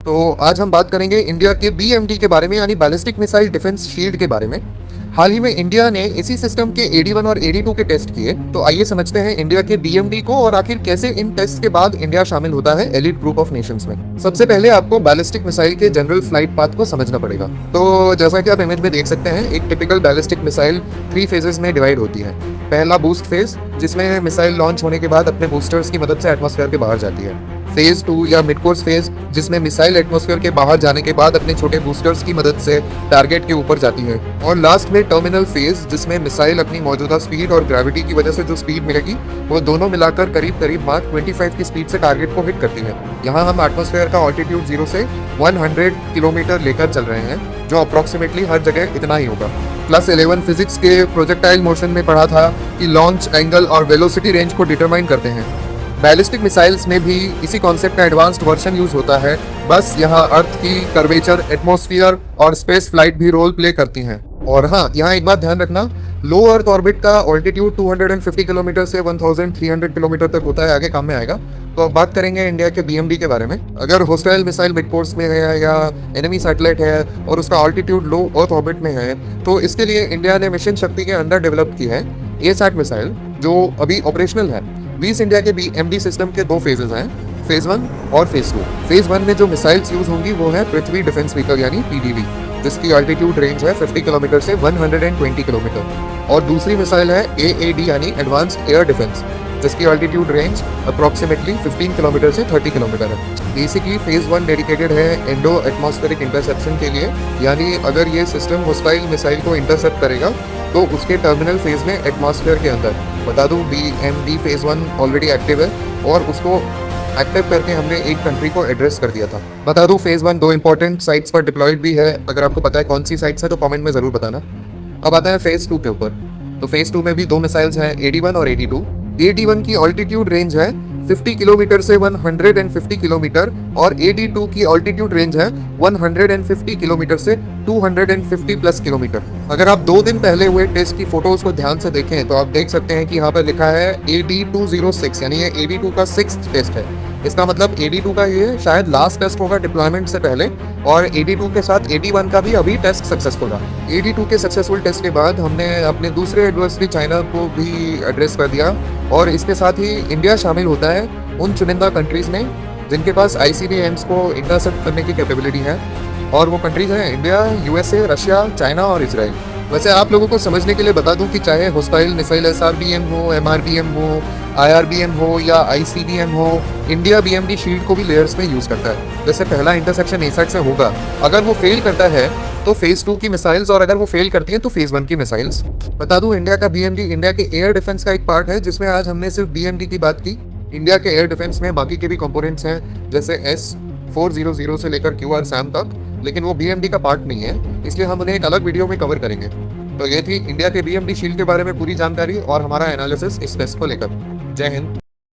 तो आज हम बात करेंगे इंडिया के बीएमडी के बारे में, यानी बैलिस्टिक मिसाइल डिफेंस शील्ड के बारे में। हाल ही में इंडिया ने इसी सिस्टम के AD-1 और AD-2 के टेस्ट किए। तो आइए समझते हैं इंडिया के बीएमडी को और आखिर कैसे इन टेस्ट के बाद इंडिया शामिल होता है एलीट ग्रुप ऑफ नेशंस में। सबसे पहले आपको बैलिस्टिक मिसाइल के जनरल फ्लाइट पाथ को समझना पड़ेगा। तो जैसा कि आप इमेज में देख सकते हैं, एक टिपिकल बैलिस्टिक मिसाइल 3 फेजेस में डिवाइड होती है। पहला बूस्ट फेज, जिसमें मिसाइल लॉन्च होने के बाद अपने बूस्टर्स की मदद से एटमॉस्फेयर के बाहर जाती है। फेज 2 या मिड कोर्स फेज, जिसमें मिसाइल एटमॉस्फेयर के बाहर जाने के बाद अपने छोटे बूस्टर्स की मदद से टारगेट के ऊपर जाती है। और लास्ट में टर्मिनल फेज, जिसमें मिसाइल अपनी मौजूदा स्पीड और ग्रेविटी की वजह से जो स्पीड मिलेगी वो दोनों मिलाकर करीब करीब मार्क 25 की स्पीड से टारगेट को हिट करती है। यहाँ हम एटमॉस्फेयर का ऑल्टीट्यूड 0 से 100 किलोमीटर लेकर चल रहे हैं, जो अप्रोक्सीमेटली हर जगह इतना ही होगा। क्लास 11 फिजिक्स के प्रोजेक्टाइल मोशन में पढ़ा था कि लॉन्च एंगल और वेलोसिटी रेंज को डिटरमाइन करते हैं। बैलिस्टिक मिसाइल्स में भी इसी कॉन्सेप्ट का एडवांस्ड वर्जन यूज होता है, बस यहाँ अर्थ की कर्वेचर, एटमॉस्फेयर और स्पेस फ्लाइट भी रोल प्ले करती हैं। और हाँ, यहाँ एक बात ध्यान रखना, लो अर्थ ऑर्बिट का ऑल्टीट्यूड 250 किलोमीटर से 1300 किलोमीटर तक होता है, आगे काम में आएगा। तो अब बात करेंगे इंडिया के बीएमडी के बारे में। अगर होस्टाइल मिसाइल मिड कोर्स में है या एनिमी सैटेलाइट है और उसका ऑल्टीट्यूड लो अर्थ ऑर्बिट में है, तो इसके लिए इंडिया ने मिशन शक्ति के अंदर डेवलप की है ASAT मिसाइल, जो अभी ऑपरेशनल है। 20 इंडिया के बीएमडी सिस्टम के 2 फेजेस हैं, फेज 1 और फेज 2। फेज 1 में जो मिसाइल्स यूज होंगी वो है पृथ्वी डिफेंस व्हीकल यानी PDV, जिसकी ऑल्टीट्यूड रेंज है 50 किलोमीटर से 120 किलोमीटर। और दूसरी मिसाइल है AAD यानी एडवांस्ड एयर डिफेंस, जिसकी ऑल्टीट्यूड रेंज अप्रोक्सीमेटली 15 किलोमीटर से 30 किलोमीटर है। बेसिकली फेज 1 डेडिकेटेड है इंडो एटमॉस्फेरिक इंटरसेप्शन के लिए, यानी अगर ये सिस्टम होस्टाइल मिसाइल को इंटरसेप्ट करेगा तो उसके टर्मिनल फेज में एटमॉस्फेयर के अंदर, बता दूं BMD फेज 1 ऑलरेडी एक्टिव है और उसको एक्टिव करके हमने एक कंट्री को एड्रेस कर दिया था। बता दूं फेज 1 2 इंपॉर्टेंट साइट्स पर डिप्लॉयड भी है। अगर आपको पता है कौन सी साइट्स है तो कमेंट में जरूर बताना। अब आता है फेज 2 के ऊपर। तो फेज 2 में भी 2 मिसाइल्स हैं, AD-1 और AD-2। AD-1 की ऑल्टीट्यूड रेंज है 50 किलोमीटर से 150 किलोमीटर और AD-2 की ऑल्टीट्यूड रेंज है 150 किलोमीटर से 250 प्लस किलोमीटर। अगर आप 2 दिन पहले हुए टेस्ट की फोटोज को ध्यान से देखें तो आप देख सकते हैं कि यहाँ पर लिखा है AD-206, यानी ये AD-2 का 6th टेस्ट है। इसका मतलब AD-2 का ये शायद लास्ट टेस्ट होगा डिप्लॉयमेंट से पहले, और AD-2 के साथ AD-1 का भी अभी टेस्ट सक्सेसफुल रहा। AD-2 के सक्सेसफुल टेस्ट के बाद हमने अपने दूसरे एडवर्सरी चाइना को भी एड्रेस कर दिया, और इसके साथ ही इंडिया शामिल होता है उन चुनिंदा कंट्रीज में जिनके पास ICBMs को इंटरसेप्ट करने की कैपेबिलिटी है। और वो कंट्रीज हैं इंडिया, USA, रशिया, चाइना और इजराइल। वैसे आप लोगों को समझने के लिए बता दूं कि चाहे होस्टाइल मिसाइल SRBM हो, MRBM हो, IRBM हो या ICBM हो, इंडिया BMD शील्ड को भी लेयर्स में यूज करता है। जैसे पहला इंटरसेप्शन ASAT से होगा, अगर वो फेल करता है तो फेज 2 की मिसाइल्स, और अगर वो फेल करती हैं तो फेज 1 की मिसाइल्स। बता दूं इंडिया का BMD इंडिया के एयर डिफेंस का एक पार्ट है, जिसमें आज हमने सिर्फ BMD की बात की। इंडिया के एयर डिफेंस में बाकी के भी कंपोनेंट्स हैं, जैसे S-400 से लेकर QR-SAM तक, लेकिन वो BMD का पार्ट नहीं है, इसलिए हम उन्हें एक अलग वीडियो में कवर करेंगे। तो ये थी इंडिया के BMD शील्ड के बारे में पूरी जानकारी और हमारा एनालिसिस इस टेस्ट को लेकर। जय हिंद।